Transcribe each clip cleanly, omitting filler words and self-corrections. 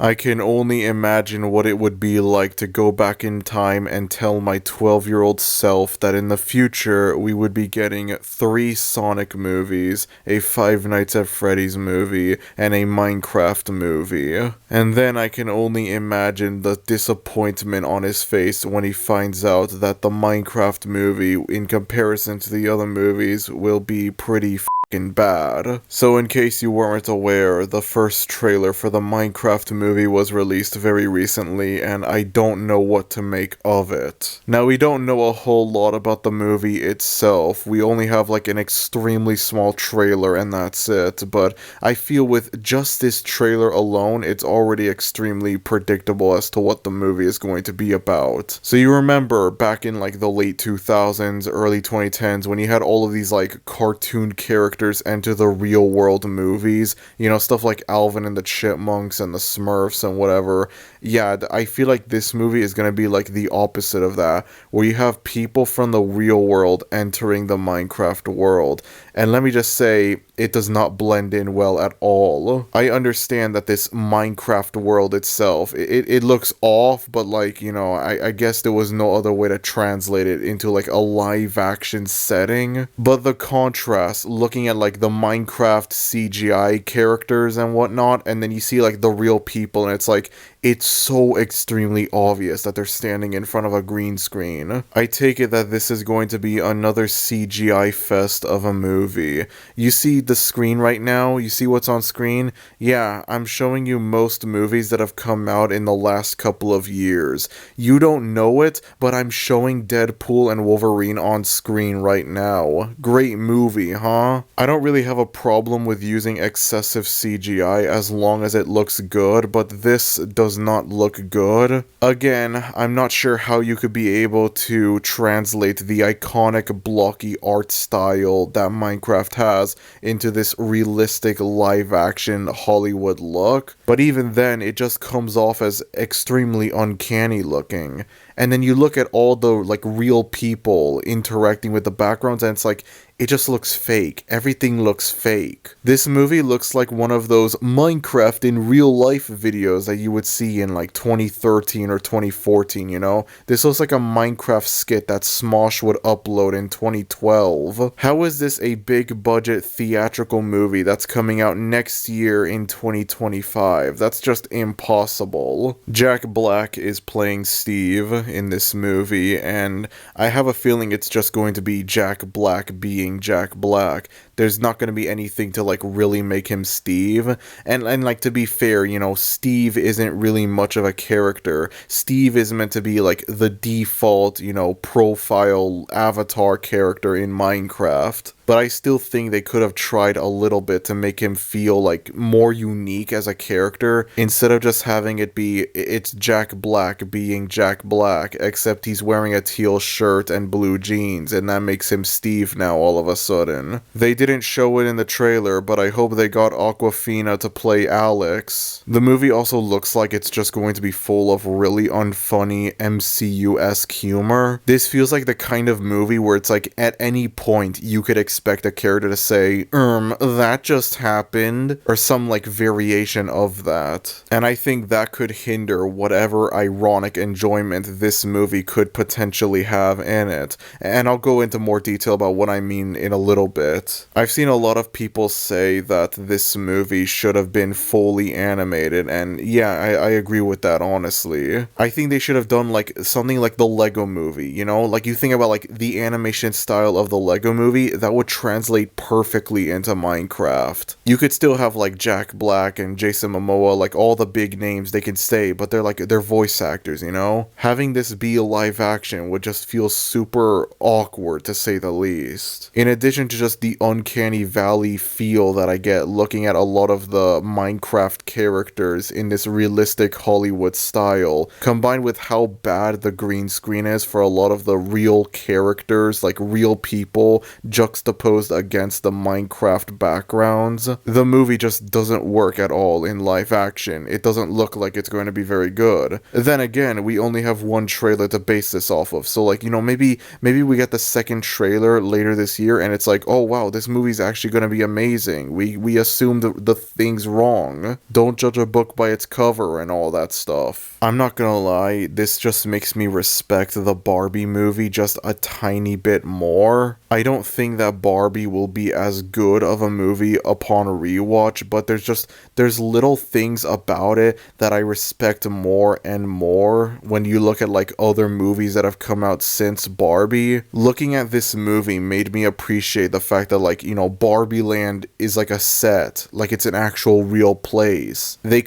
I can only imagine what it would be like to go back in time and tell my 12-year-old self that in the future we would be getting 3 Sonic movies, a Five Nights at Freddy's movie, and a Minecraft movie. And then I can only imagine the disappointment on his face when he finds out that the Minecraft movie, in comparison to the other movies, will be pretty bad. So in case you weren't aware, the first trailer for the Minecraft movie was released very recently, and I don't know what to make of it. Now, we don't know a whole lot about the movie itself. We only have like an extremely small trailer and that's it, but I feel with just this trailer alone, it's already extremely predictable as to what the movie is going to be about. So you remember back in like the late 2000s, early 2010s, when you had all of these like cartoon characters enter the real world movies, you know, stuff like Alvin and the Chipmunks and the Smurfs and whatever. Yeah, I feel like this movie is going to be like the opposite of that, where you have people from the real world entering the Minecraft world. And let me just say, it does not blend in well at all. I understand that this Minecraft world itself, it looks off, but like, you know, I guess there was no other way to translate it into like a live action setting. But the contrast, looking at like the Minecraft CGI characters and whatnot, and then you see like the real people, and it's like, it's so extremely obvious that they're standing in front of a green screen. I take it that this is going to be another CGI fest of a movie. You see the screen right now? You see what's on screen? Yeah, I'm showing you most movies that have come out in the last couple of years. You don't know it, but I'm showing Deadpool and Wolverine on screen right now. Great movie, huh? I don't really have a problem with using excessive CGI as long as it looks good, but this does not look good. Again, I'm not sure how you could be able to translate the iconic blocky art style that Minecraft has into this realistic live action Hollywood look, but even then it just comes off as extremely uncanny looking. And then you look at all the like real people interacting with the backgrounds and it's like, it just looks fake. Everything looks fake. This movie looks like one of those Minecraft in real life videos that you would see in like 2013 or 2014, you know? This looks like a Minecraft skit that Smosh would upload in 2012. How is this a big budget theatrical movie that's coming out next year in 2025? That's just impossible. Jack Black is playing Steve in this movie, and I have a feeling it's just going to be Jack Black being Jack Black. There's not going to be anything to like really make him Steve. And like, to be fair, you know, Steve isn't really much of a character. Steve is meant to be like the default, you know, profile avatar character in Minecraft. But I still think they could have tried a little bit to make him feel like more unique as a character, instead of just having it be, it's Jack Black being Jack Black, except he's wearing a teal shirt and blue jeans, and that makes him Steve now all of a sudden. They didn't show it in the trailer, but I hope they got Awkwafina to play Alex. The movie also looks like it's just going to be full of really unfunny MCU-esque humor. This feels like the kind of movie where it's like, at any point you could expect a character to say, that just happened, or some like variation of that. And I think that could hinder whatever ironic enjoyment this movie could potentially have in it. And I'll go into more detail about what I mean in a little bit. I've seen a lot of people say that this movie should have been fully animated, and yeah, I agree with that, honestly. I think they should have done like something like the Lego movie, you know? Like, you think about like the animation style of the Lego movie, that would translate perfectly into Minecraft. You could still have like Jack Black and Jason Momoa, like all the big names they can stay, but they're voice actors, you know? Having this be a live action would just feel super awkward, to say the least. In addition to just the uncanny valley feel that I get looking at a lot of the Minecraft characters in this realistic Hollywood style, combined with how bad the green screen is for a lot of the real characters, like real people juxtaposed against the Minecraft backgrounds, the movie just doesn't work at all in live action. It doesn't look like it's going to be very good. Then again, we only have one trailer to base this off of, so like, you know, maybe we get the second trailer later this year, and it's like, oh wow, this movie's actually gonna be amazing. We assumed the things wrong. Don't judge a book by its cover and all that stuff. I'm not gonna lie, this just makes me respect the Barbie movie just a tiny bit more. I don't think that Barbie will be as good of a movie upon rewatch, but there's little things about it that I respect more and more when you look at like other movies that have come out since Barbie. Looking at this movie made me appreciate the fact that, like, you know, Barbie Land is like a set, like it's an actual real place. They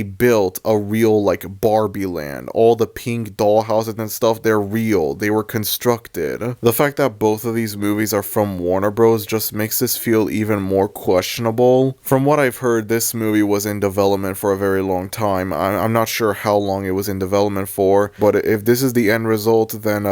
built a real like Barbie Land. All the pink dollhouses and stuff, they're real. They were constructed. The fact that both of these movies are from Warner Bros. Just makes this feel even more questionable. From what I've heard, this movie was in development for a very long time. I'm not sure how long it was in development for, but if this is the end result, then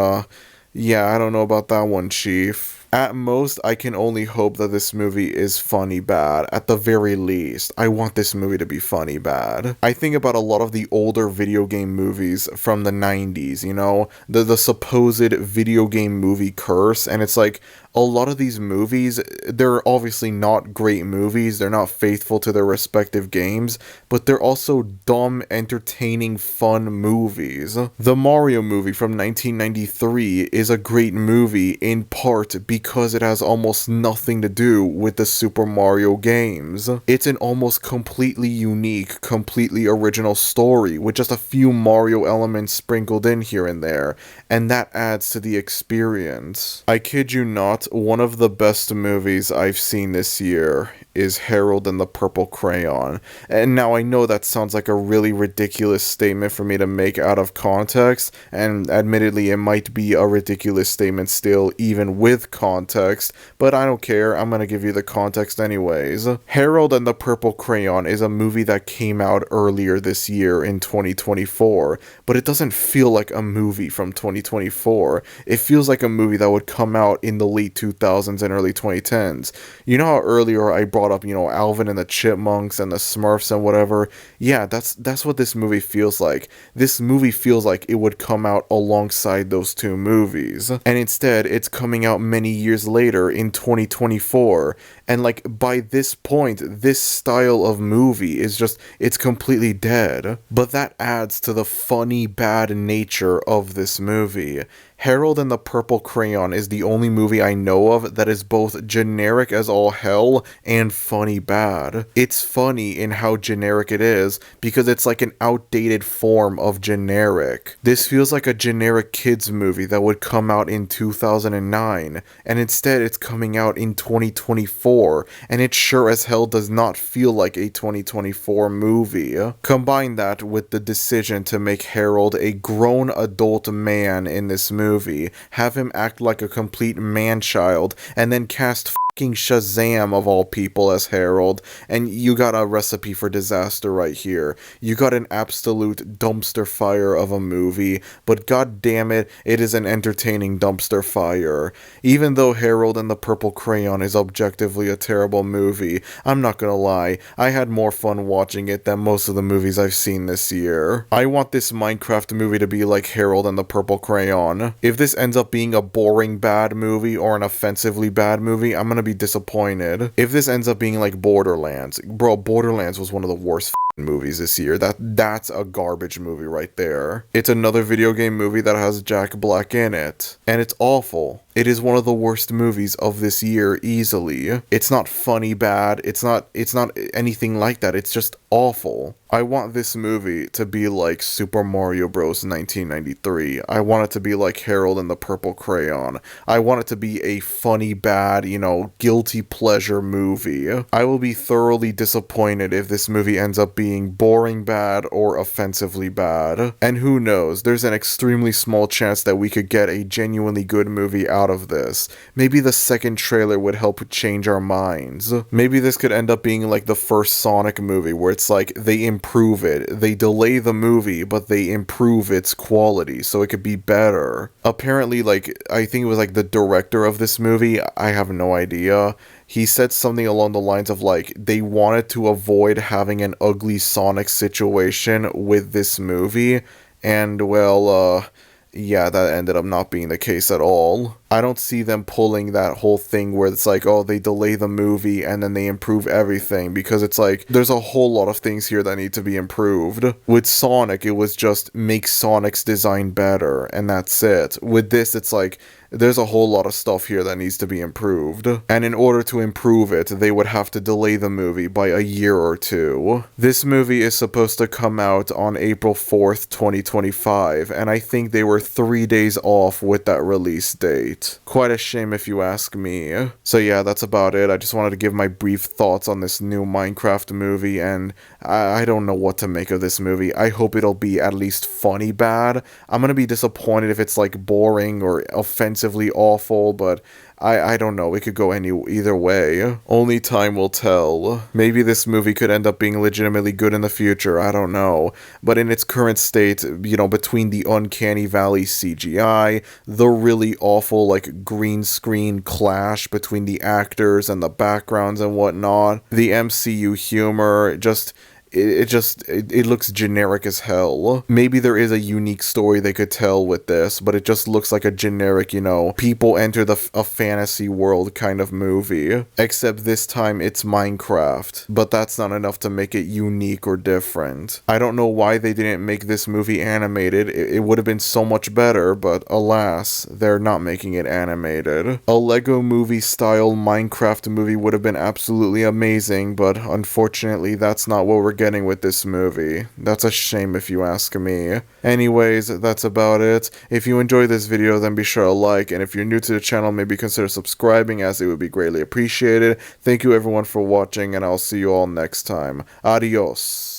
yeah, I don't know about that one, Chief. At most, I can only hope that this movie is funny bad. At the very least, I want this movie to be funny bad. I think about a lot of the older video game movies from the 90s, you know? The supposed video game movie curse, and it's like, a lot of these movies, they're obviously not great movies, they're not faithful to their respective games, but they're also dumb, entertaining, fun movies. The Mario movie from 1993 is a great movie in part because it has almost nothing to do with the Super Mario games. It's an almost completely unique, completely original story with just a few Mario elements sprinkled in here and there, and that adds to the experience. I kid you not, one of the best movies I've seen this year is Harold and the Purple Crayon. And now I know that sounds like a really ridiculous statement for me to make out of context, and admittedly it might be a ridiculous statement still even with context, but I don't care, I'm gonna give you the context anyways. Harold and the Purple Crayon is a movie that came out earlier this year in 2024, but it doesn't feel like a movie from 2024. It feels like a movie that would come out in the late 2000s and early 2010s. You know how earlier I brought up, you know, Alvin and the Chipmunks and the Smurfs and whatever? Yeah, that's what this movie feels like. This movie feels like it would come out alongside those two movies. And instead, it's coming out many years later in 2024. And like, by this point, this style of movie is just, it's completely dead. But that adds to the funny, bad nature of this movie. Harold and the Purple Crayon is the only movie I know of that is both generic as all hell and funny bad. It's funny in how generic it is because it's like an outdated form of generic. This feels like a generic kids movie that would come out in 2009, and instead it's coming out in 2024, and it sure as hell does not feel like a 2024 movie. Combine that with the decision to make Harold a grown adult man in this movie, have him act like a complete man-child, and then cast fucking Shazam of all people as Harold, and you got a recipe for disaster right here. You got an absolute dumpster fire of a movie, but god damn it, it is an entertaining dumpster fire. Even though Harold and the Purple Crayon is objectively a terrible movie, I'm not gonna lie, I had more fun watching it than most of the movies I've seen this year. I want this Minecraft movie to be like Harold and the Purple Crayon. If this ends up being a boring bad movie or an offensively bad movie, I'm gonna be disappointed. If this ends up being like Borderlands, bro, Borderlands was one of the worst movies this year. That's a garbage movie right there. It's another video game movie that has Jack Black in it, and it's awful. It is one of the worst movies of this year easily. It's not funny bad, it's not anything like that, it's just awful. I want this movie to be like Super Mario Bros. 1993. I want it to be like Harold and the Purple Crayon. I want it to be a funny bad, you know, guilty pleasure movie. I will be thoroughly disappointed if this movie ends up being boring bad or offensively bad. And who knows, there's an extremely small chance that we could get a genuinely good movie out of this. Maybe the second trailer would help change our minds. Maybe this could end up being like the first Sonic movie where it's like they improve it. They delay the movie, but they improve its quality so it could be better. Apparently, like, I think it was like the director of this movie, I have no idea. He said something along the lines of like, they wanted to avoid having an ugly Sonic situation with this movie, and well, yeah, that ended up not being the case at all. I don't see them pulling that whole thing where it's like, oh, they delay the movie and then they improve everything, because it's like, there's a whole lot of things here that need to be improved. With Sonic, it was just make Sonic's design better, and that's it. With this, it's like, there's a whole lot of stuff here that needs to be improved. And in order to improve it, they would have to delay the movie by a year or two. This movie is supposed to come out on April 4th, 2025, and I think they were 3 days off with that release date. Quite a shame if you ask me. So yeah, that's about it. I just wanted to give my brief thoughts on this new Minecraft movie, and I don't know what to make of this movie. I hope it'll be at least funny bad. I'm gonna be disappointed if it's like boring or offensively awful, but I don't know. It could go either way. Only time will tell. Maybe this movie could end up being legitimately good in the future. I don't know. But in its current state, between the uncanny valley CGI, the really awful like green screen clash between the actors and the backgrounds and whatnot, the MCU humor, it looks generic as hell. Maybe there is a unique story they could tell with this, but it just looks like a generic, people enter a fantasy world kind of movie. Except this time it's Minecraft, but that's not enough to make it unique or different. I don't know why they didn't make this movie animated. It would have been so much better, but alas, they're not making it animated. A Lego movie style Minecraft movie would have been absolutely amazing, but unfortunately that's not what we're getting with this movie. That's a shame if you ask me. Anyways, that's about it. If you enjoyed this video, then be sure to like, and if you're new to the channel, maybe consider subscribing, as it would be greatly appreciated. Thank you everyone for watching, and I'll see you all next time. Adios.